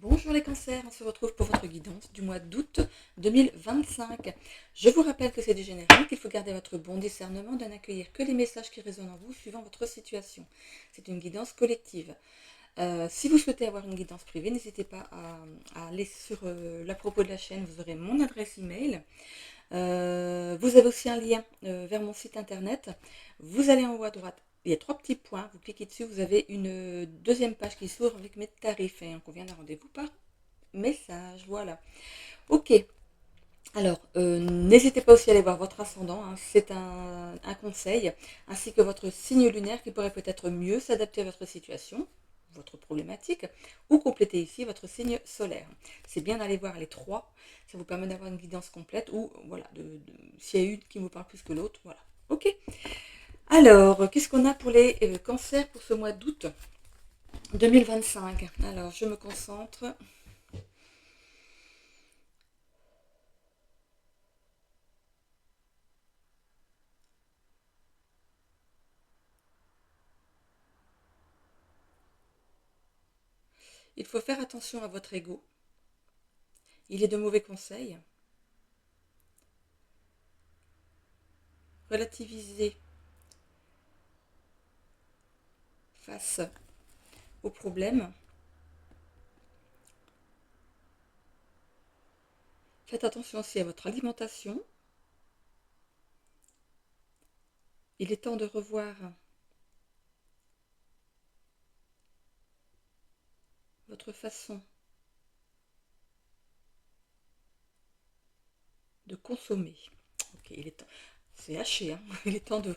Bonjour les cancers, on se retrouve pour votre guidance du mois d'août 2025. Je vous rappelle que c'est du général, qu'il faut garder votre bon discernement de n'accueillir que les messages qui résonnent en vous suivant votre situation. C'est une guidance collective. Si vous souhaitez avoir une guidance privée, n'hésitez pas à aller sur la propos de la chaîne, vous aurez mon adresse email. Vous avez aussi un lien vers mon site internet. Vous allez en haut à droite. Il y a 3 petits points, vous cliquez dessus, vous avez une deuxième page qui s'ouvre avec mes tarifs et on convient d'un rendez-vous par message, voilà. Ok, alors n'hésitez pas aussi à aller voir votre ascendant, hein, c'est un conseil, ainsi que votre signe lunaire qui pourrait peut-être mieux s'adapter à votre situation, votre problématique, ou compléter ici votre signe solaire. C'est bien d'aller voir les trois, ça vous permet d'avoir une guidance complète, ou voilà, s'il y a une qui vous parle plus que l'autre, voilà. Ok. Alors, qu'est-ce qu'on a pour les cancers pour ce mois d'août 2025? Alors, je me concentre. Il faut faire attention à votre ego. Il est de mauvais conseils. Relativiser face aux problèmes. Faites attention aussi à votre alimentation. Il est temps de revoir votre façon de consommer. Ok, il est temps. C'est haché, hein. Il est temps de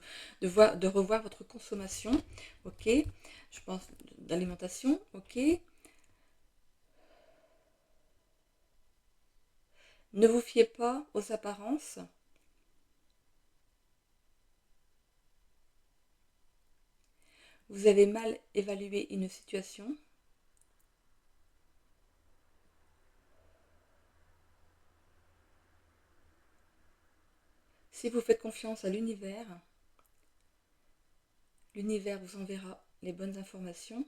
revoir votre consommation. Ok, je pense d'alimentation. Ok. Ne vous fiez pas aux apparences. Vous avez mal évalué une situation. Si vous faites confiance à l'univers, l'univers vous enverra les bonnes informations.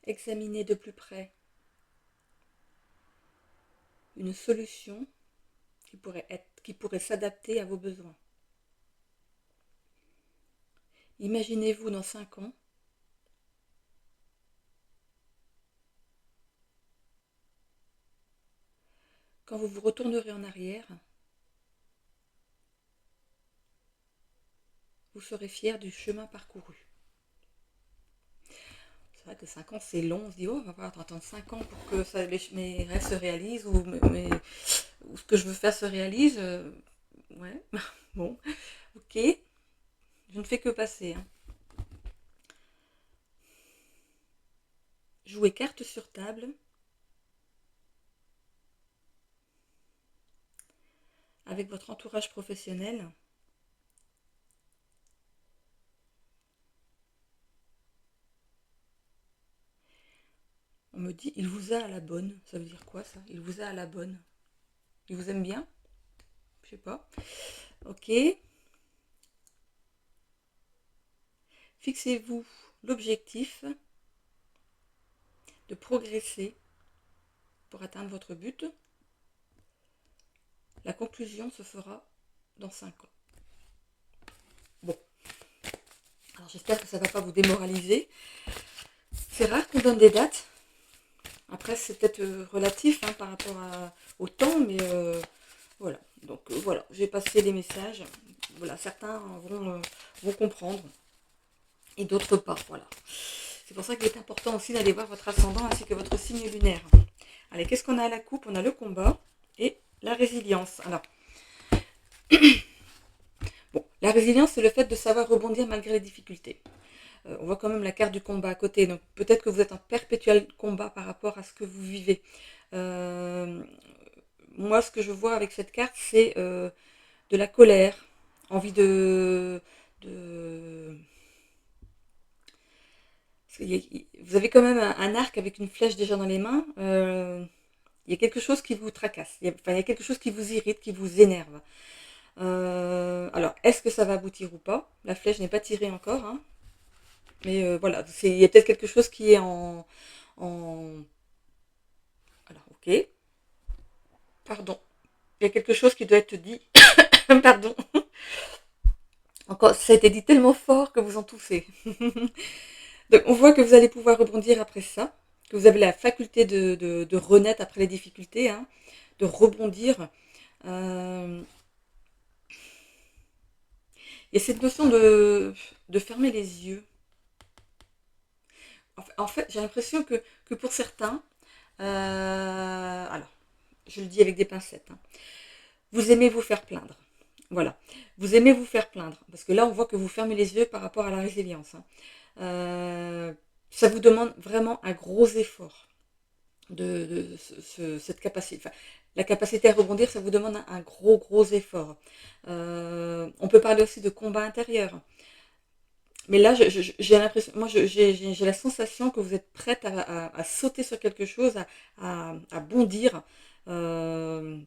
Examinez de plus près une solution qui pourrait s'adapter à vos besoins. Imaginez-vous dans 5 ans quand vous vous retournerez en arrière, vous serez fier du chemin parcouru. C'est vrai que 5 ans c'est long, on se dit oh, on va attendre 5 ans pour que mes rêves se réalisent ou ce que je veux faire se réalise. Ouais, bon, ok, je ne fais que passer. Hein. Jouez carte sur table. Avec votre entourage professionnel. On me dit, il vous a à la bonne. Ça veut dire quoi ça? Il vous a à la bonne. Il vous aime bien? Je sais pas. Ok. Fixez-vous l'objectif de progresser pour atteindre votre but. La conclusion se fera dans 5 ans. Bon. Alors j'espère que ça ne va pas vous démoraliser. C'est rare qu'on donne des dates. Après, c'est peut-être relatif hein, par rapport au temps, mais voilà. Donc voilà, j'ai passé les messages. Voilà, certains vont comprendre et d'autres pas. Voilà. C'est pour ça qu'il est important aussi d'aller voir votre ascendant ainsi que votre signe lunaire. Allez, qu'est-ce qu'on a à la coupe? On a le combat et la résilience. Alors, bon, la résilience, c'est le fait de savoir rebondir malgré les difficultés. On voit quand même la carte du combat à côté, donc peut-être que vous êtes en perpétuel combat par rapport à ce que vous vivez. Moi, ce que je vois avec cette carte, c'est de la colère, envie vous avez quand même un arc avec une flèche déjà dans les mains. Il y a quelque chose qui vous tracasse. Il y a quelque chose qui vous irrite, qui vous énerve. Alors, est-ce que ça va aboutir ou pas? La flèche n'est pas tirée encore. Hein. Mais voilà, il y a peut-être quelque chose qui est en... Alors, ok, pardon. Il y a quelque chose qui doit être dit. Pardon. Encore, ça a été dit tellement fort que vous en toussez. Donc, on voit que vous allez pouvoir rebondir après ça, que vous avez la faculté de renaître après les difficultés, hein, de rebondir. Euh, Il y a cette notion de fermer les yeux. En fait, j'ai l'impression que pour certains, alors, je le dis avec des pincettes, hein, vous aimez vous faire plaindre. Voilà. Vous aimez vous faire plaindre. Parce que là, on voit que vous fermez les yeux par rapport à la résilience, hein. Euh, Ça vous demande vraiment un gros effort cette capacité. Enfin, la capacité à rebondir, ça vous demande un gros, gros effort. On peut parler aussi de combat intérieur. Mais là, j'ai l'impression, moi, j'ai la sensation que vous êtes prête à sauter sur quelque chose, à bondir. Euh,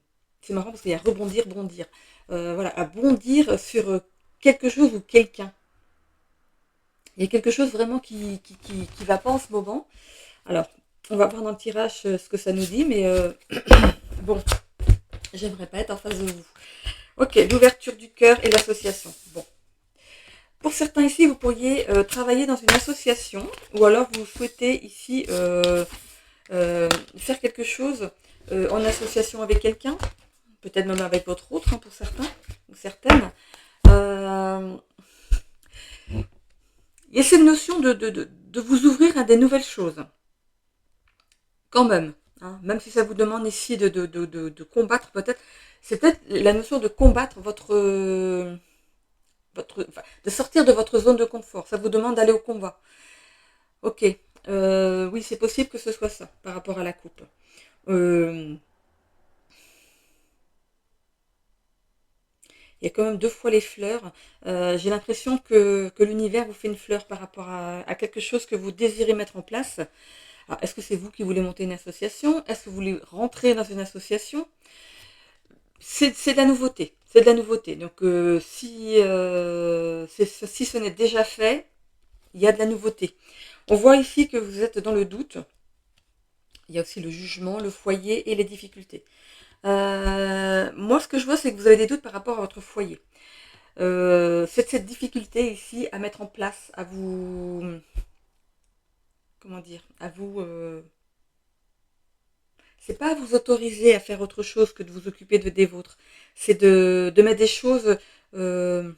c'est marrant parce qu'il y a rebondir, bondir. Voilà, à bondir sur quelque chose ou quelqu'un. Il y a quelque chose vraiment qui va pas en ce moment. Alors, on va voir dans le tirage ce que ça nous dit, mais bon, j'aimerais pas être en face de vous. Ok, l'ouverture du cœur et l'association. Bon. Pour certains ici, vous pourriez travailler dans une association ou alors vous souhaitez ici faire quelque chose en association avec quelqu'un, peut-être même avec votre autre, hein, pour certains ou certaines. Euh, il y a cette notion de vous ouvrir à des nouvelles choses, quand même. Hein, même si ça vous demande ici de combattre peut-être, c'est peut-être la notion de combattre enfin, de sortir de votre zone de confort. Ça vous demande d'aller au combat. Ok, oui, c'est possible que ce soit ça par rapport à la coupe. Euh, il y a quand même deux fois les fleurs. J'ai l'impression que l'univers vous fait une fleur par rapport à quelque chose que vous désirez mettre en place. Alors, est-ce que c'est vous qui voulez monter une association? Est-ce que vous voulez rentrer dans une association? C'est de la nouveauté. C'est de la nouveauté. Donc, si ce n'est déjà fait, il y a de la nouveauté. On voit ici que vous êtes dans le doute. Il y a aussi le jugement, le foyer et les difficultés. Moi, ce que je vois, c'est que vous avez des doutes par rapport à votre foyer. C'est cette difficulté ici à mettre en place, à vous, comment dire, à vous, c'est pas à vous autoriser à faire autre chose que de vous occuper des vôtres. C'est de mettre des choses, euh,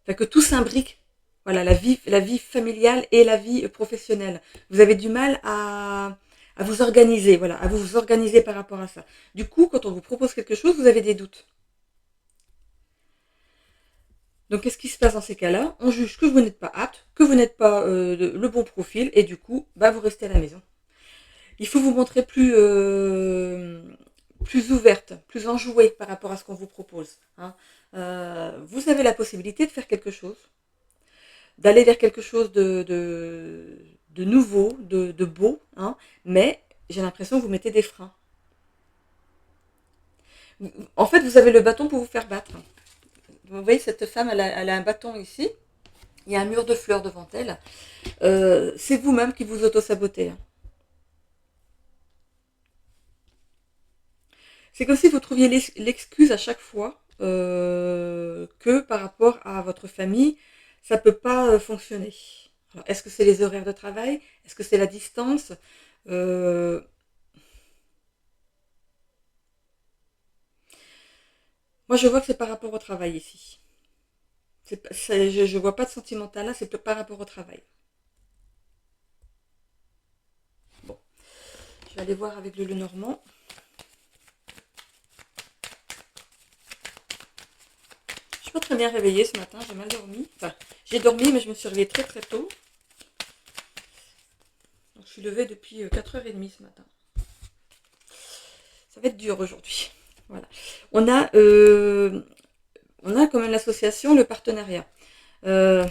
enfin, que tout s'imbrique. Voilà, la vie familiale et la vie professionnelle. Vous avez du mal à vous organiser, voilà, à vous organiser par rapport à ça. Du coup, quand on vous propose quelque chose, vous avez des doutes. Donc, qu'est-ce qui se passe dans ces cas-là? On juge que vous n'êtes pas apte, que vous n'êtes pas le bon profil, et du coup, bah, vous restez à la maison. Il faut vous montrer plus ouverte, plus enjouée par rapport à ce qu'on vous propose, hein. Vous avez la possibilité de faire quelque chose, d'aller vers quelque chose de nouveau, de beau, hein, mais j'ai l'impression que vous mettez des freins. En fait, vous avez le bâton pour vous faire battre. Vous voyez, cette femme, elle a un bâton ici. Il y a un mur de fleurs devant elle. C'est vous-même qui vous auto-sabotez, hein. C'est comme si vous trouviez l'excuse à chaque fois que par rapport à votre famille, ça ne peut pas fonctionner. Alors, est-ce que c'est les horaires de travail? Est-ce que c'est la distance? Euh, Moi, je vois que c'est par rapport au travail ici. Je ne vois pas de sentimental là, c'est par rapport au travail. Bon, je vais aller voir avec le Lenormand. Je suis pas très bien réveillée ce matin, j'ai mal dormi. Enfin, j'ai dormi, mais je me suis réveillée très très tôt. Donc, je suis levée depuis 4h30 ce matin. Ça va être dur aujourd'hui. Voilà. On a, euh, on a quand même l'association, le partenariat. Euh,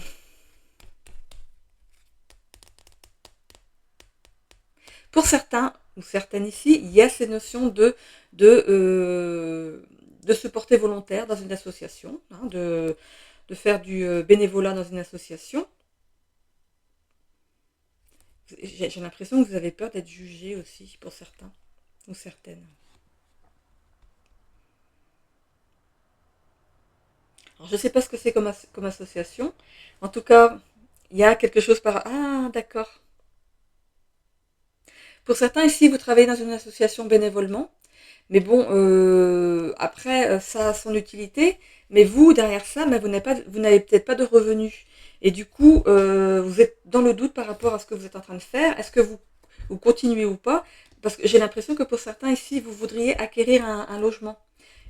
pour certains, ou certaines ici, il y a ces notions de se porter volontaire dans une association, hein, de faire du bénévolat dans une association. J'ai l'impression que vous avez peur d'être jugé aussi, pour certains ou certaines. Alors, je ne sais pas ce que c'est comme association. En tout cas, il y a quelque chose par... Ah, d'accord. Pour certains, ici, vous travaillez dans une association bénévolement. Mais bon, après, ça a son utilité. Mais vous, derrière ça, mais vous n'avez peut-être pas de revenus. Et du coup, vous êtes dans le doute par rapport à ce que vous êtes en train de faire. Est-ce que vous continuez ou pas? Parce que j'ai l'impression que pour certains ici, vous voudriez acquérir un logement.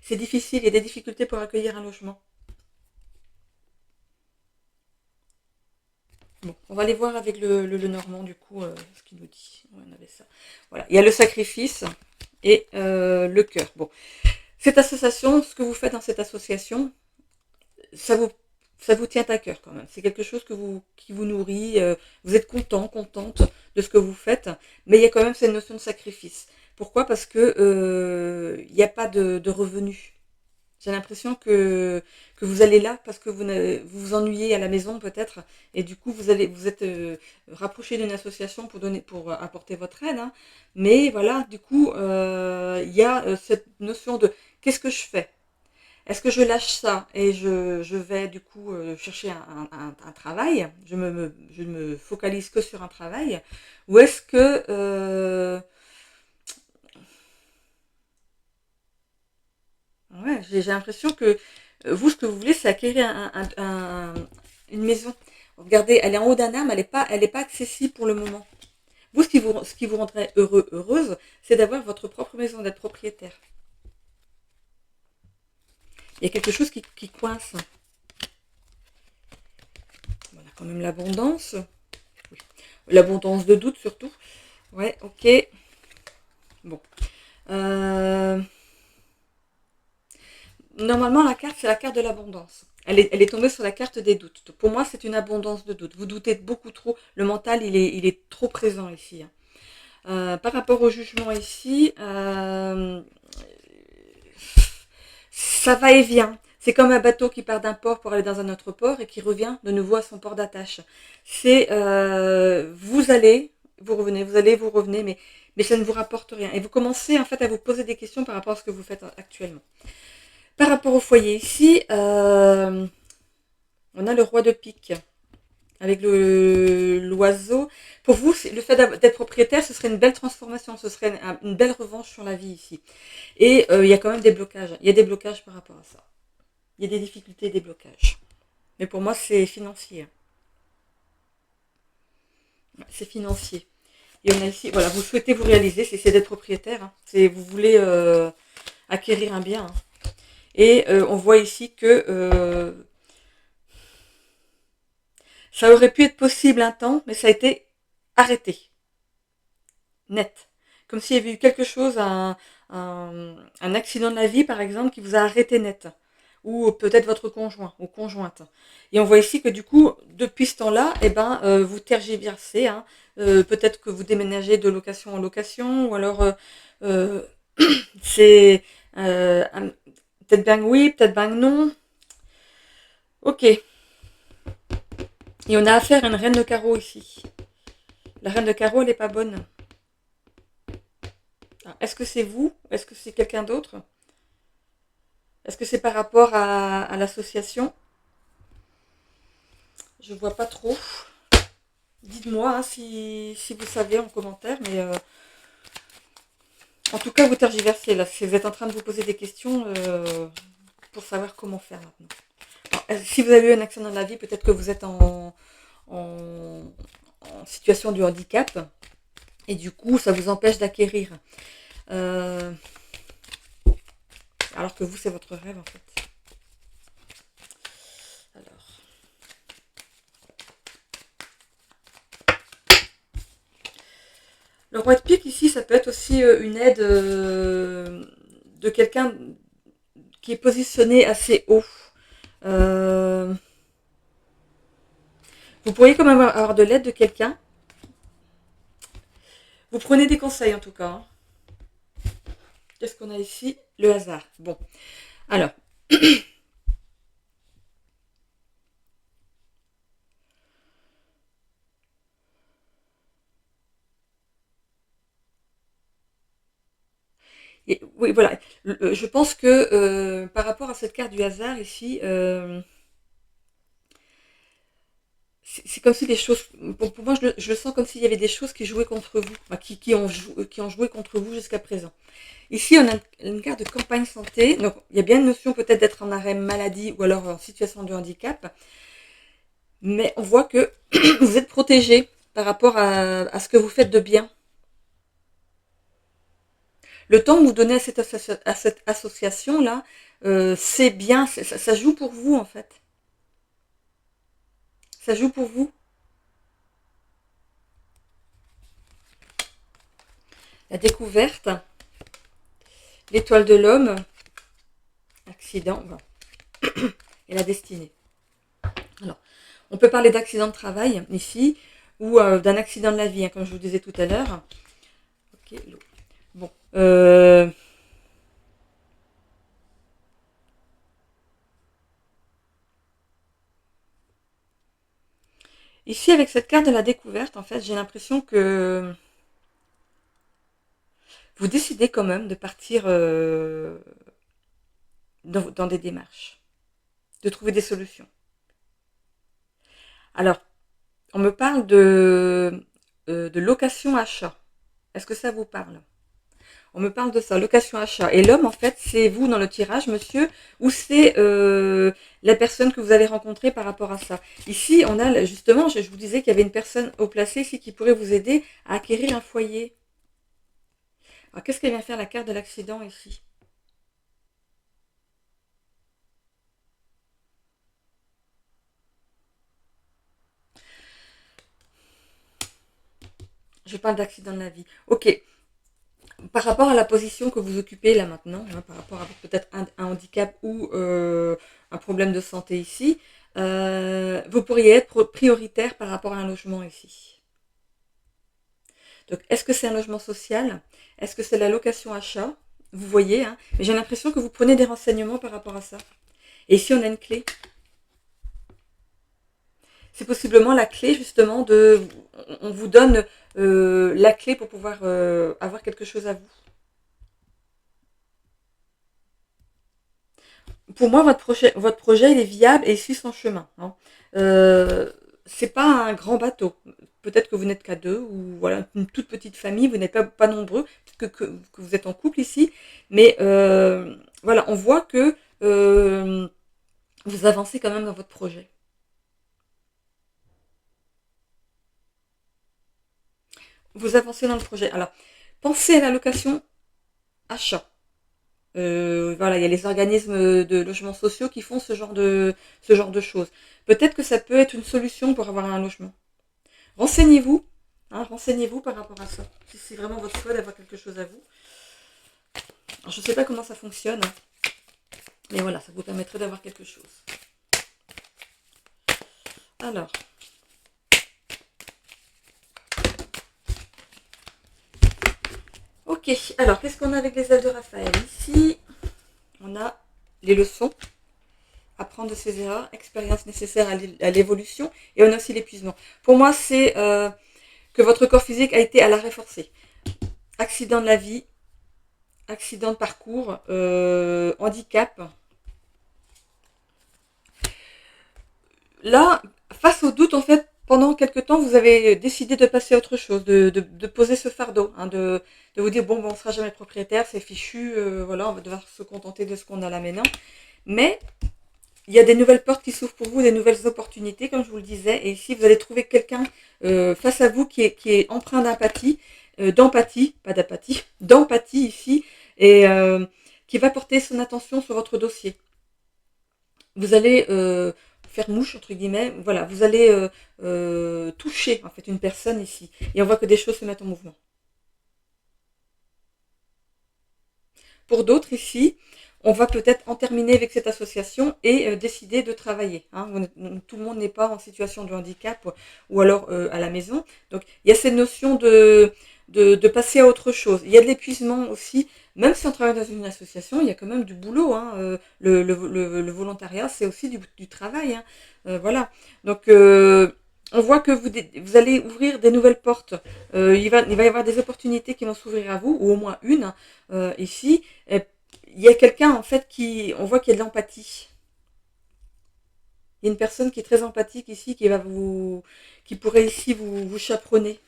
C'est difficile, il y a des difficultés pour accueillir un logement. Bon, on va aller voir avec le Normand, du coup, ce qu'il nous dit. Ouais, on avait ça. Voilà, il y a le sacrifice et le cœur. Bon, cette association, ce que vous faites dans cette association, ça vous, ça vous tient à cœur quand même. C'est quelque chose qui vous nourrit. Vous êtes contente de ce que vous faites, mais il y a quand même cette notion de sacrifice. Pourquoi? Parce que il n'y a pas de revenus. J'ai l'impression que vous allez là parce que vous vous ennuyez à la maison peut-être et du coup vous êtes rapproché d'une association pour apporter votre aide, hein. Mais voilà, du coup il y a cette notion de qu'est-ce que je fais? Est-ce que je lâche ça et je vais du coup chercher un travail? Je me focalise que sur un travail? Ou est-ce que ouais, j'ai l'impression que vous, ce que vous voulez, c'est acquérir une maison. Regardez, elle est en haut d'un arbre, elle est pas accessible pour le moment. Vous, ce qui vous rendrait heureuse, c'est d'avoir votre propre maison, d'être propriétaire. Il y a quelque chose qui coince. On a quand même l'abondance. Oui. L'abondance de doute surtout. Ouais, ok. Bon. Euh, Normalement, la carte, c'est la carte de l'abondance. Elle est tombée sur la carte des doutes. Donc, pour moi, c'est une abondance de doutes. Vous doutez beaucoup trop. Le mental, il est trop présent ici, hein. Par rapport au jugement ici, ça va et vient. C'est comme un bateau qui part d'un port pour aller dans un autre port et qui revient de nouveau à son port d'attache. C'est vous allez, vous revenez, vous allez, vous revenez, mais ça ne vous rapporte rien. Et vous commencez en fait à vous poser des questions par rapport à ce que vous faites actuellement. Par rapport au foyer ici, on a le roi de pique avec l'oiseau. Pour vous, le fait d'être propriétaire, ce serait une belle transformation, ce serait une belle revanche sur la vie ici. Et il y a quand même des blocages. Il y a des blocages par rapport à ça. Il y a des difficultés et des blocages. Mais pour moi, c'est financier. C'est financier. Et on a ici, voilà, vous souhaitez vous réaliser, c'est d'être propriétaire, hein. Vous voulez acquérir un bien, hein. Et on voit ici que ça aurait pu être possible un temps, mais ça a été arrêté, net. Comme s'il y avait eu quelque chose, un accident de la vie, par exemple, qui vous a arrêté net. Ou peut-être votre conjoint ou conjointe. Et on voit ici que du coup, depuis ce temps-là, eh ben, vous tergiversez, hein. Peut-être que vous déménagez de location en location, ou alors euh, c'est peut-être bien que oui, peut-être bien que non. Ok. Et on a affaire à une reine de carreau ici. La reine de carreau, elle n'est pas bonne. Est-ce que c'est vous? Est-ce que c'est quelqu'un d'autre? Est-ce que c'est par rapport à l'association? Je vois pas trop. Dites-moi, hein, si vous savez en commentaire, mais en tout cas, vous tergiversez là. Si vous êtes en train de vous poser des questions pour savoir comment faire maintenant. Alors, si vous avez eu un accident dans la vie, peut-être que vous êtes en, en situation de handicap et du coup, ça vous empêche d'acquérir. Euh, alors que vous, c'est votre rêve en fait. Alors. Le roi de pique ici, ça peut être aussi une aide de quelqu'un qui est positionné assez haut. Euh, vous pourriez quand même avoir de l'aide de quelqu'un. Vous prenez des conseils en tout cas, hein. Qu'est-ce qu'on a ici? Le hasard. Bon. Alors. Oui, voilà. Je pense que par rapport à cette carte du hasard ici, c'est comme si les choses, pour moi, je le sens comme s'il y avait des choses qui jouaient contre vous, enfin, qui ont joué contre vous jusqu'à présent. Ici, on a une carte de campagne santé. Donc, il y a bien une notion peut-être d'être en arrêt maladie ou alors en situation de handicap. Mais on voit que vous êtes protégé par rapport à ce que vous faites de bien. Le temps que vous donnez à cette association-là, c'est bien, ça joue pour vous en fait. Ça joue pour vous. La découverte, l'étoile de l'homme, accident, bon, et la destinée. Alors, on peut parler d'accident de travail ici, ou d'un accident de la vie, hein, comme je vous disais tout à l'heure. Ok, l'eau. Bon. Ici, avec cette carte de la découverte, en fait, j'ai l'impression que vous décidez quand même de partir dans des démarches, de trouver des solutions. Alors, on me parle de location-achat. Est-ce que ça vous parle? On me parle de ça, location-achat. Et l'homme, en fait, c'est vous dans le tirage, monsieur, ou c'est la personne que vous avez rencontrée par rapport à ça. Ici, on a justement, je vous disais qu'il y avait une personne au placé ici qui pourrait vous aider à acquérir un foyer. Alors, qu'est-ce qu'elle vient faire la carte de l'accident ici? Je parle d'accident de la vie. Ok. Par rapport à la position que vous occupez là maintenant, hein, par rapport à peut-être un handicap ou un problème de santé ici, vous pourriez être prioritaire par rapport à un logement ici. Donc, est-ce que c'est un logement social? Est-ce que c'est la location achat? Vous voyez, hein, mais j'ai l'impression que vous prenez des renseignements par rapport à ça. Et ici, on a une clé. C'est possiblement la clé justement de... On vous donne la clé pour pouvoir avoir quelque chose à vous. Pour moi, votre projet, il est viable et il suit son chemin. Hein. C'est pas un grand bateau. Peut-être que vous n'êtes qu'à deux ou voilà une toute petite famille, vous n'êtes pas nombreux, peut-être que vous êtes en couple ici, mais voilà, on voit que vous avancez quand même dans votre projet. Vous avancez dans le projet. Alors, pensez à la location achat. Voilà, il y a les organismes de logements sociaux qui font ce genre de choses. Peut-être que ça peut être une solution pour avoir un logement. Renseignez-vous, hein, renseignez-vous par rapport à ça. Si c'est vraiment votre souhait d'avoir quelque chose à vous. Alors, je ne sais pas comment ça fonctionne, hein, mais voilà, ça vous permettrait d'avoir quelque chose. Alors, ok. Alors, qu'est-ce qu'on a avec les ailes de Raphaël? Ici, on a les leçons, apprendre de ses erreurs, expérience nécessaire à l'évolution, et on a aussi l'épuisement. Pour moi, c'est que votre corps physique a été à l'arrêt forcé. Accident de la vie, accident de parcours, handicap. Là, face au doute, en fait, pendant quelque temps, vous avez décidé de passer à autre chose, de poser ce fardeau, hein, de vous dire, bon, on ne sera jamais propriétaire, c'est fichu, voilà, on va devoir se contenter de ce qu'on a là maintenant. Mais il y a des nouvelles portes qui s'ouvrent pour vous, des nouvelles opportunités, comme je vous le disais. Et ici, vous allez trouver quelqu'un face à vous qui est empreint d'empathie, d'empathie, pas d'apathie, d'empathie ici, et qui va porter son attention sur votre dossier. Vous allez faire mouche, entre guillemets, voilà, vous allez toucher en fait une personne ici. Et on voit que des choses se mettent en mouvement. Pour d'autres ici, on va peut-être en terminer avec cette association et décider de travailler. Hein. Tout le monde n'est pas en situation de handicap ou alors à la maison. Donc il y a cette notion de passer à autre chose. Il y a de l'épuisement aussi. Même si on travaille dans une association, il y a quand même du boulot. Hein. Le volontariat, c'est aussi du travail. Hein. Voilà. Donc On voit que vous allez ouvrir des nouvelles portes. Il va y avoir des opportunités qui vont s'ouvrir à vous, ou au moins une, ici. Il y a quelqu'un, en fait, on voit qu'il y a de l'empathie. Il y a une personne qui est très empathique ici, qui pourrait ici vous chaperonner.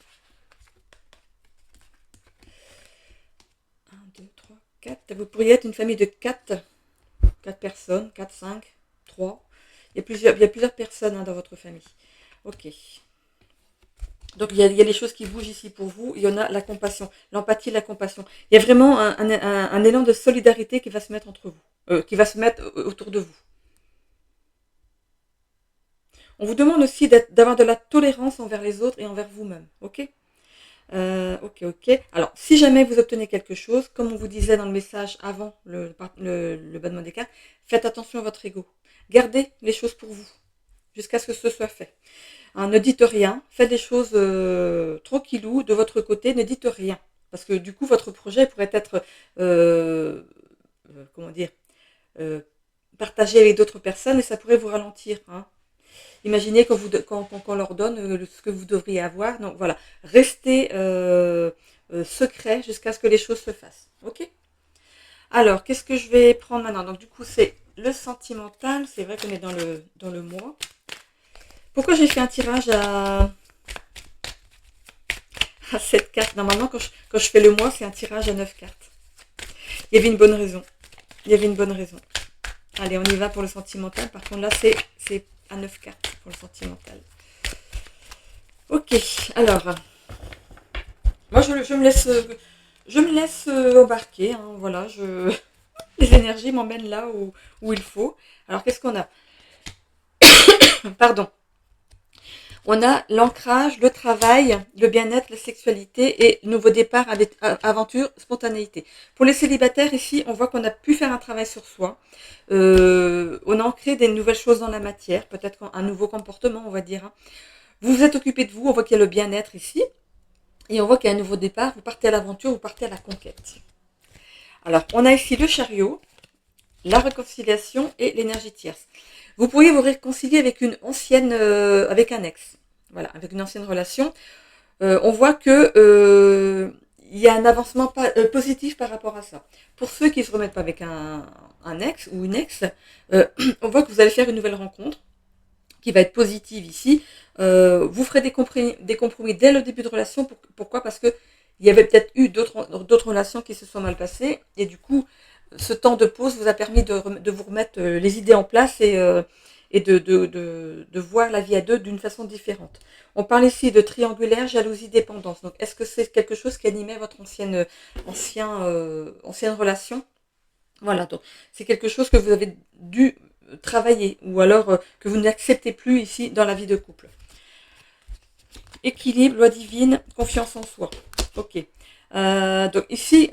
1, 2, 3, 4. Vous pourriez être une famille de 4 personnes, 4, 5, 3. Il y a plusieurs personnes, hein, dans votre famille. Ok. Donc il y a les choses qui bougent ici pour vous. Il y en a la compassion, l'empathie, la compassion. Il y a vraiment un élan de solidarité qui va se mettre entre vous, qui va se mettre autour de vous. On vous demande aussi d'avoir de la tolérance envers les autres et envers vous-même. Ok. Ok. Alors, si jamais vous obtenez quelque chose, comme on vous disait dans le message avant le bonnement des cartes, faites attention à votre ego. Gardez les choses pour vous, jusqu'à ce que ce soit fait. Hein, ne dites rien, faites des choses tranquillou, de votre côté, ne dites rien. Parce que du coup, votre projet pourrait être, comment dire, euh, partagé avec d'autres personnes et ça pourrait vous ralentir. Hein. Imaginez qu'on leur donne ce que vous devriez avoir. Donc voilà, restez secret jusqu'à ce que les choses se fassent. Ok. Alors, qu'est-ce que je vais prendre maintenant? Donc du coup, c'est le sentimental. C'est vrai qu'on est dans le mois. Pourquoi j'ai fait un tirage à 7 cartes? Normalement, quand je fais le mois, c'est un tirage à 9 cartes. Il y avait une bonne raison. Il y avait une bonne raison. Allez, on y va pour le sentimental. Par contre, là, c'est à 9 cartes pour le sentimental. Ok, alors, moi, je me laisse embarquer. Hein, voilà, les énergies m'emmènent là où il faut. Alors, qu'est-ce qu'on a? Pardon. On a l'ancrage, le travail, le bien-être, la sexualité et nouveau départ avec aventure, spontanéité. Pour les célibataires, ici, on voit qu'on a pu faire un travail sur soi. On a ancré des nouvelles choses dans la matière, peut-être un nouveau comportement, on va dire. Hein. Vous vous êtes occupé de vous, on voit qu'il y a le bien-être ici. Et on voit qu'il y a un nouveau départ, vous partez à l'aventure, vous partez à la conquête. Alors, on a ici le chariot, la réconciliation et l'énergie tierce. Vous pourriez vous réconcilier avec une ancienne, avec un ex. Voilà, avec une ancienne relation. On voit que il y a un avancement positif par rapport à ça. Pour ceux qui ne se remettent pas avec un ex ou une ex, on voit que vous allez faire une nouvelle rencontre qui va être positive ici. Vous ferez des compromis dès le début de relation. Pourquoi? Parce que il y avait peut-être eu d'autres relations qui se sont mal passées et du coup, ce temps de pause vous a permis de vous remettre les idées en place et de voir la vie à deux d'une façon différente. On parle ici de triangulaire, jalousie, dépendance. Donc, est-ce que c'est quelque chose qui animait votre ancienne relation? Voilà, donc c'est quelque chose que vous avez dû travailler ou alors que vous n'acceptez plus ici dans la vie de couple. Équilibre, loi divine, confiance en soi. Ok. Donc ici,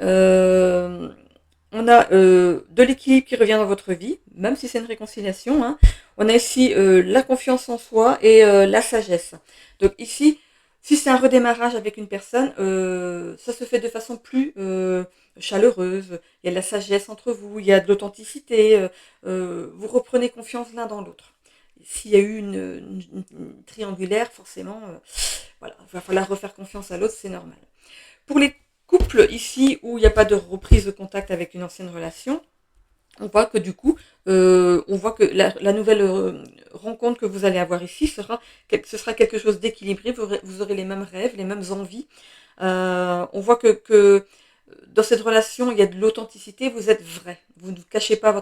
on a de l'équilibre qui revient dans votre vie, même si c'est une réconciliation. Hein. On a ici la confiance en soi et la sagesse. Donc ici, si c'est un redémarrage avec une personne, ça se fait de façon plus chaleureuse. Il y a de la sagesse entre vous, il y a de l'authenticité. Vous reprenez confiance l'un dans l'autre. S'il y a eu une triangulaire, forcément, voilà, il va falloir refaire confiance à l'autre, c'est normal. Pour les couples ici où il n'y a pas de reprise de contact avec une ancienne relation, on voit que du coup, on voit que la nouvelle rencontre que vous allez avoir ici ce sera quelque chose d'équilibré, vous aurez les mêmes rêves, les mêmes envies. On voit que dans cette relation, il y a de l'authenticité, vous êtes vrai. Vous ne cachez pas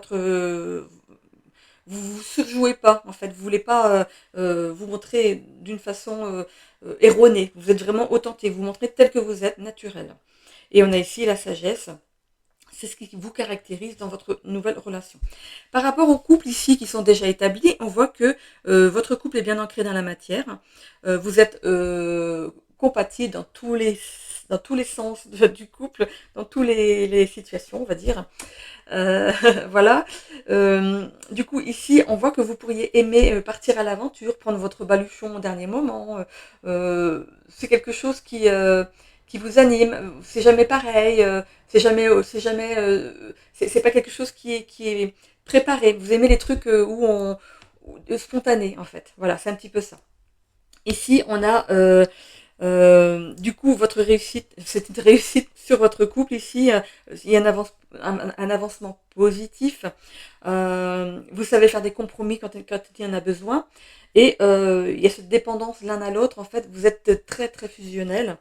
vous vous surjouez pas, en fait. Vous voulez pas vous montrer d'une façon erronée. Vous êtes vraiment authentique, vous montrez tel que vous êtes, naturel. Et on a ici la sagesse. C'est ce qui vous caractérise dans votre nouvelle relation. Par rapport aux couples ici qui sont déjà établis, on voit que votre couple est bien ancré dans la matière. Vous êtes compatible dans tous les sens du couple, dans toutes les situations, on va dire. Euh, voilà. Du coup, ici, on voit que vous pourriez aimer partir à l'aventure, prendre votre baluchon au dernier moment. C'est quelque chose qui vous anime. C'est jamais pareil. C'est pas quelque chose qui est préparé. Vous aimez les trucs spontanés, en fait. Voilà, c'est un petit peu ça. Ici, on a du coup votre réussite, c'est une réussite sur votre couple. Ici, il y a un avancement positif. Vous savez faire des compromis quand il y en a besoin. Et il y a cette dépendance l'un à l'autre. En fait, vous êtes très très fusionnels.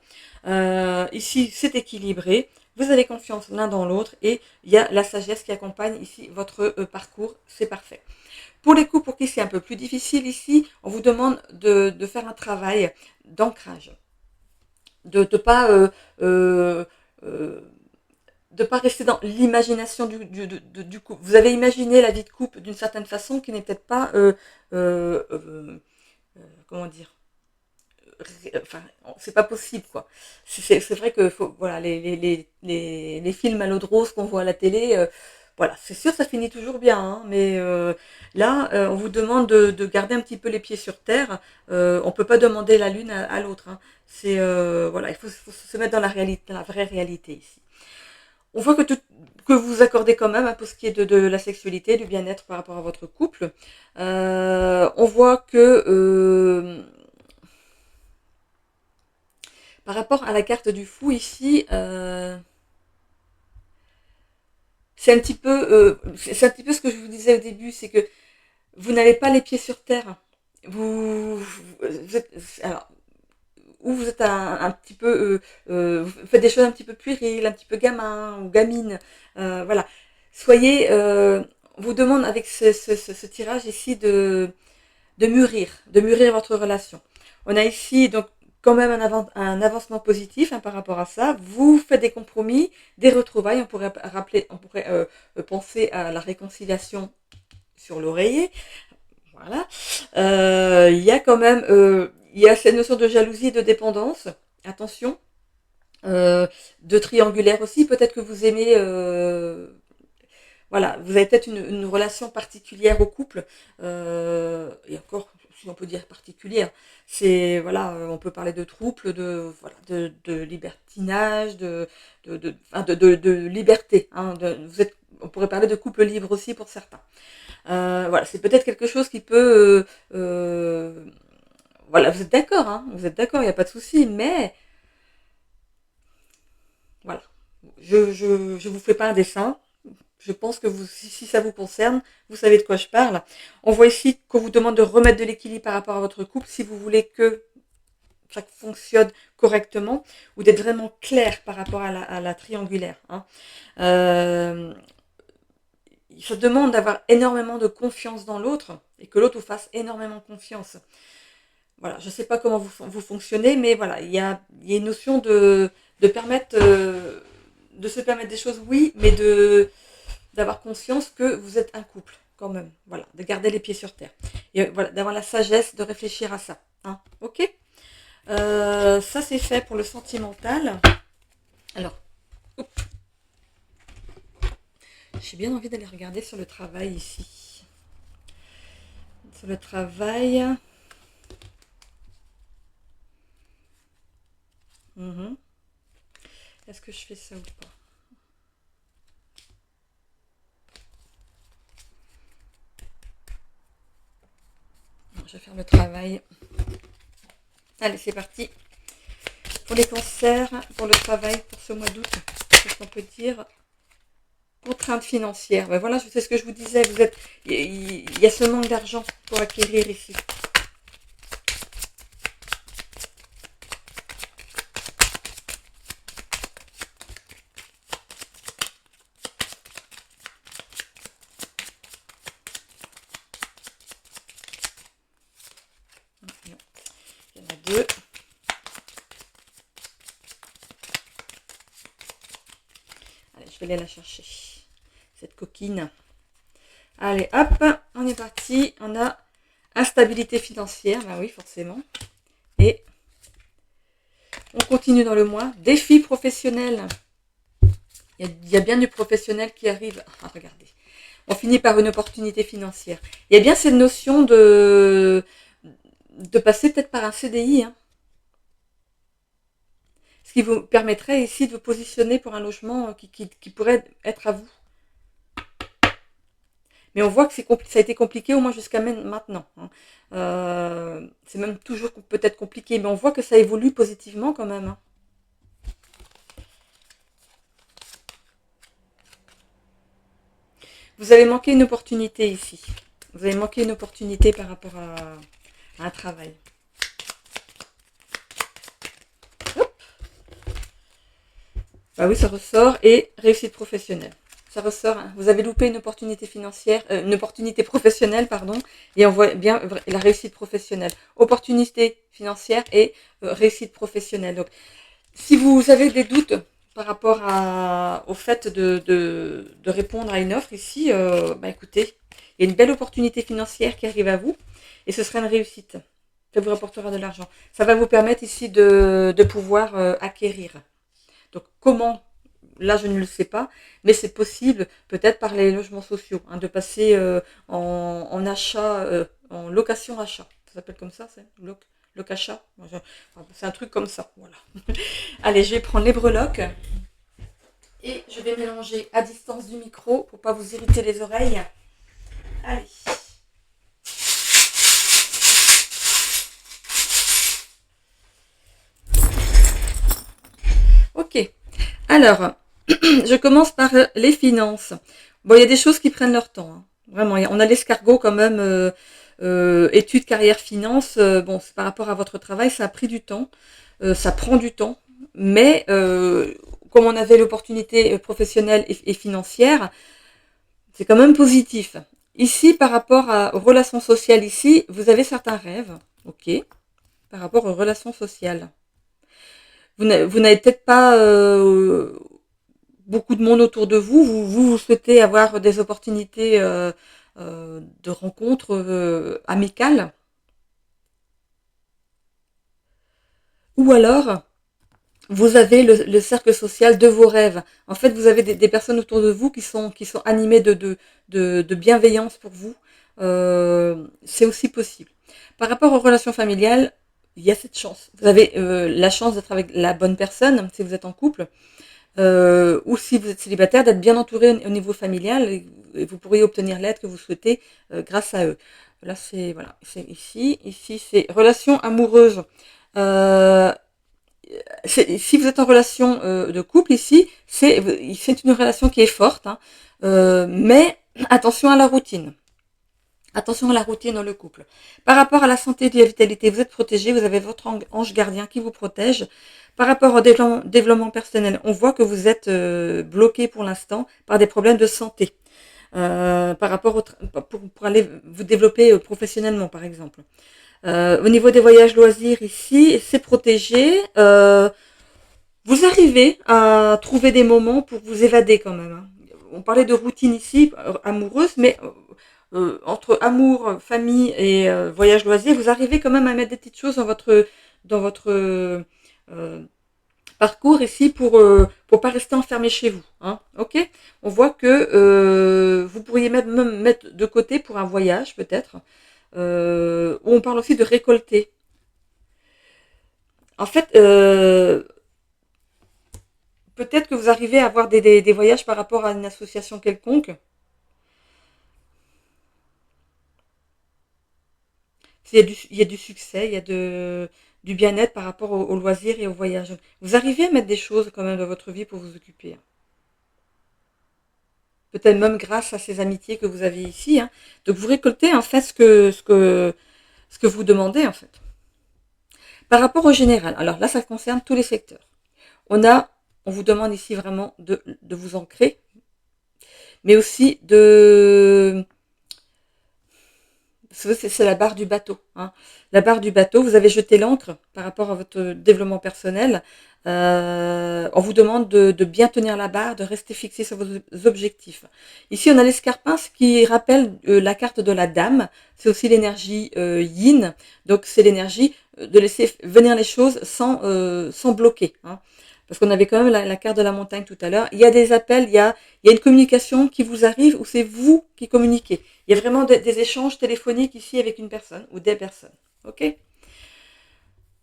Ici, c'est équilibré. Vous avez confiance l'un dans l'autre et il y a la sagesse qui accompagne ici votre parcours. C'est parfait. Pour les couples pour qui c'est un peu plus difficile ici, on vous demande de faire un travail d'ancrage, de ne pas, euh, pas rester dans l'imagination du couple. Vous avez imaginé la vie de couple d'une certaine façon qui n'est peut-être pas, comment dire, enfin, c'est pas possible quoi. C'est vrai que voilà, les films à l'eau de rose qu'on voit à la télé, voilà, c'est sûr ça finit toujours bien, hein, mais là on vous demande de garder un petit peu les pieds sur terre. On peut pas demander la lune à l'autre, hein. C'est voilà, faut se mettre dans la réalité, dans la vraie réalité ici. On voit que vous accordez quand même, hein, pour ce qui est de la sexualité, du bien-être par rapport à votre couple. On voit que par rapport à la carte du fou ici, c'est un petit peu ce que je vous disais au début, c'est que vous n'avez pas les pieds sur terre. Vous êtes, alors, ou vous êtes un petit peu, vous faites des choses un petit peu puériles, un petit peu gamin ou gamine, voilà. Soyez, on vous demande avec ce tirage ici de mûrir votre relation. On a ici donc quand même un avancement positif, hein, par rapport à ça. Vous faites des compromis, des retrouvailles. On pourrait penser à la réconciliation sur l'oreiller. Voilà. Il y a quand même, il y a cette notion de jalousie et de dépendance. Attention. De triangulaire aussi. Peut-être que vous aimez. Voilà, vous avez peut-être une relation particulière au couple, et encore, si on peut dire particulière, c'est voilà, on peut parler de trouble, voilà, de libertinage, de liberté. Hein, on pourrait parler de couple libre aussi pour certains. Voilà, c'est peut-être quelque chose qui peut, voilà, vous êtes d'accord, hein, vous êtes d'accord, il n'y a pas de souci, mais voilà, je vous fais pas un dessin. Je pense que si ça vous concerne, vous savez de quoi je parle. On voit ici qu'on vous demande de remettre de l'équilibre par rapport à votre couple si vous voulez que ça fonctionne correctement ou d'être vraiment clair par rapport à la triangulaire. Hein. Ça demande d'avoir énormément de confiance dans l'autre et que l'autre vous fasse énormément confiance. Voilà, je ne sais pas comment vous fonctionnez, mais voilà, il y a une notion de permettre, de se permettre des choses, oui, mais d'avoir conscience que vous êtes un couple, quand même. Voilà, de garder les pieds sur terre. Et voilà, d'avoir la sagesse de réfléchir à ça. Hein, ok. Ça, c'est fait pour le sentimental. Alors, j'ai bien envie d'aller regarder sur le travail ici. Sur le travail. Est-ce que je fais ça ou pas? Je vais faire le travail. Allez, c'est parti. Pour les cancers, pour le travail, pour ce mois d'août, qu'est-ce qu'on peut dire? Contrainte financière. Ben voilà, c'est ce que je vous disais. Il y a ce manque d'argent pour acquérir ici. Il y en a deux. Allez, je vais aller la chercher. Cette coquine. Allez, hop, on est parti. On a instabilité financière. Ben oui, forcément. Et on continue dans le mois. Défi professionnel. Il y a bien du professionnel qui arrive. Ah, regardez. On finit par une opportunité financière. Il y a bien cette notion de passer peut-être par un CDI. Hein. Ce qui vous permettrait ici de vous positionner pour un logement qui pourrait être à vous. Mais on voit que ça a été compliqué au moins jusqu'à maintenant. Hein. C'est même toujours peut-être compliqué, mais on voit que ça évolue positivement quand même. Hein. Vous avez manqué une opportunité ici. Vous avez manqué une opportunité par rapport à un travail. Hop. Bah oui, ça ressort. Et réussite professionnelle. Ça ressort. Hein. Vous avez loupé une opportunité financière, une opportunité professionnelle, pardon. Et on voit bien la réussite professionnelle. Opportunité financière et réussite professionnelle. Donc, si vous avez des doutes par rapport au fait de répondre à une offre ici, bah écoutez, il y a une belle opportunité financière qui arrive à vous et ce sera une réussite. Ça vous rapportera de l'argent. Ça va vous permettre ici de pouvoir acquérir. Donc comment? Là, je ne le sais pas, mais c'est possible peut-être par les logements sociaux, hein, de passer en achat, en location-achat. Ça s'appelle comme ça, c'est loc-achat. C'est un truc comme ça, voilà. Allez, je vais prendre les breloques et je vais mélanger à distance du micro pour pas vous irriter les oreilles. Allez. Ok. Alors, je commence par les finances. Bon, il y a des choses qui prennent leur temps. Hein. Vraiment, on a l'escargot quand même. Études, carrière, finance. Bon, c'est par rapport à votre travail, ça a pris du temps. Ça prend du temps. Mais comme on avait l'opportunité professionnelle et financière, c'est quand même positif. Ici, par rapport aux relations sociales, ici, vous avez certains rêves. Ok. Par rapport aux relations sociales. Vous n'avez peut-être pas beaucoup de monde autour de vous. Vous souhaitez avoir des opportunités de rencontres amicales. Ou alors, vous avez le cercle social de vos rêves. En fait, vous avez des personnes autour de vous qui sont animées de bienveillance pour vous. C'est aussi possible. Par rapport aux relations familiales, il y a cette chance. Vous avez la chance d'être avec la bonne personne si vous êtes en couple. Ou si vous êtes célibataire, d'être bien entouré au niveau familial et vous pourriez obtenir l'aide que vous souhaitez grâce à eux. Là, c'est ici. Ici, c'est relation amoureuse. Euh, si vous êtes en relation de couple ici, c'est une relation qui est forte, hein, mais attention à la routine. Attention à la routine dans le couple. Par rapport à la santé et à la vitalité, vous êtes protégé, vous avez votre ange gardien qui vous protège. Par rapport au développement personnel, on voit que vous êtes bloqué pour l'instant par des problèmes de santé. Par rapport pour aller vous développer professionnellement, par exemple. Au niveau des voyages loisirs ici, c'est protégé. Vous arrivez à trouver des moments pour vous évader quand même. Hein. On parlait de routine ici, amoureuse, mais entre amour, famille et voyage loisir, vous arrivez quand même à mettre des petites choses dans votre parcours ici pour pas rester enfermé chez vous. Hein, ok. On voit que vous pourriez même mettre de côté pour un voyage peut-être. Où on parle aussi de récolter. En fait, peut-être que vous arrivez à avoir des voyages par rapport à une association quelconque. Il y a du succès, il y a du bien-être par rapport aux loisirs et aux voyages. Vous arrivez à mettre des choses quand même dans votre vie pour vous occuper. Hein. Peut-être même grâce à ces amitiés que vous avez ici. Hein. Donc vous récoltez en fait ce que vous demandez en fait. Par rapport au général, alors là ça concerne tous les secteurs. On vous demande ici vraiment de vous ancrer, mais aussi c'est la barre du bateau. Hein. La barre du bateau, vous avez jeté l'ancre par rapport à votre développement personnel. On vous demande de bien tenir la barre, de rester fixé sur vos objectifs. Ici, on a l'escarpin, ce qui rappelle la carte de la dame. C'est aussi l'énergie yin. Donc, c'est l'énergie de laisser venir les choses sans bloquer. Hein. Parce qu'on avait quand même la carte de la montagne tout à l'heure. Il y a des appels, il y a une communication qui vous arrive où c'est vous qui communiquez. Il y a vraiment des échanges téléphoniques ici avec une personne ou des personnes. Ok ?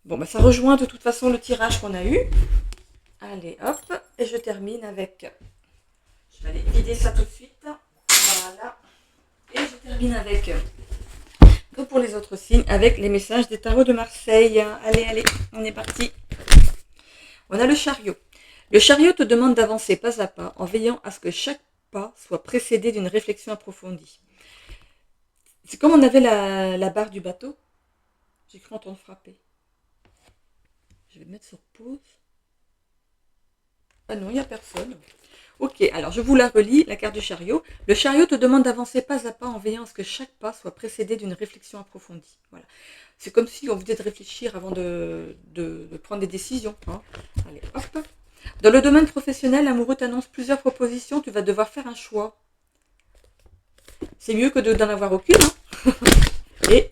Bon, bah ça rejoint de toute façon le tirage qu'on a eu. Allez, hop. Et je termine avec... Je vais aller vider ça tout de suite. Voilà. Et je termine avec, comme pour les autres signes, avec les messages des tarots de Marseille. Allez, allez, on est parti. On a le chariot. Le chariot te demande d'avancer pas à pas en veillant à ce que chaque pas soit précédé d'une réflexion approfondie. C'est comme on avait la barre du bateau. J'ai cru entendre frapper. Je vais me mettre sur pause. Ah non, il n'y a personne. Ok, alors je vous la relis, la carte du chariot. Le chariot te demande d'avancer pas à pas en veillant à ce que chaque pas soit précédé d'une réflexion approfondie. Voilà. C'est comme si on vous disait de réfléchir avant de prendre des décisions. Hein. Allez, hop. Dans le domaine professionnel, l'amoureux t'annonce plusieurs propositions, tu vas devoir faire un choix. C'est mieux que d'en avoir aucune. Hein. Et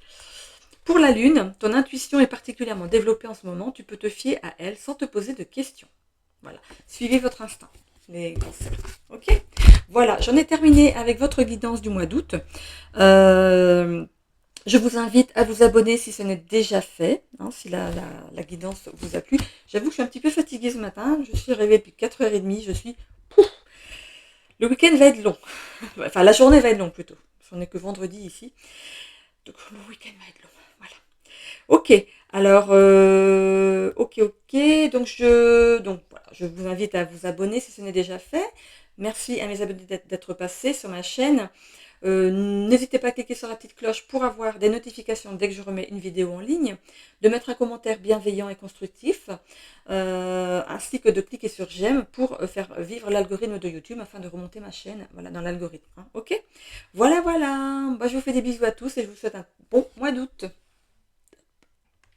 pour la lune, ton intuition est particulièrement développée en ce moment, tu peux te fier à elle sans te poser de questions. Voilà, suivez votre instinct, les cancers. Ok, voilà, j'en ai terminé avec votre guidance du mois d'août. Je vous invite à vous abonner si ce n'est déjà fait, hein, si la guidance vous a plu. J'avoue que je suis un petit peu fatiguée ce matin, je suis réveillée depuis 4h30, je suis... Le week-end va être long, enfin la journée va être longue plutôt, on n'est que vendredi ici, donc le week-end va être long, voilà. Ok, alors, ok, donc voilà, je vous invite à vous abonner si ce n'est déjà fait. Merci à mes abonnés d'être passés sur ma chaîne. N'hésitez pas à cliquer sur la petite cloche pour avoir des notifications dès que je remets une vidéo en ligne, de mettre un commentaire bienveillant et constructif, ainsi que de cliquer sur j'aime pour faire vivre l'algorithme de YouTube afin de remonter ma chaîne voilà, dans l'algorithme. Hein, ok, voilà, voilà. Bah, je vous fais des bisous à tous et je vous souhaite un bon mois d'août.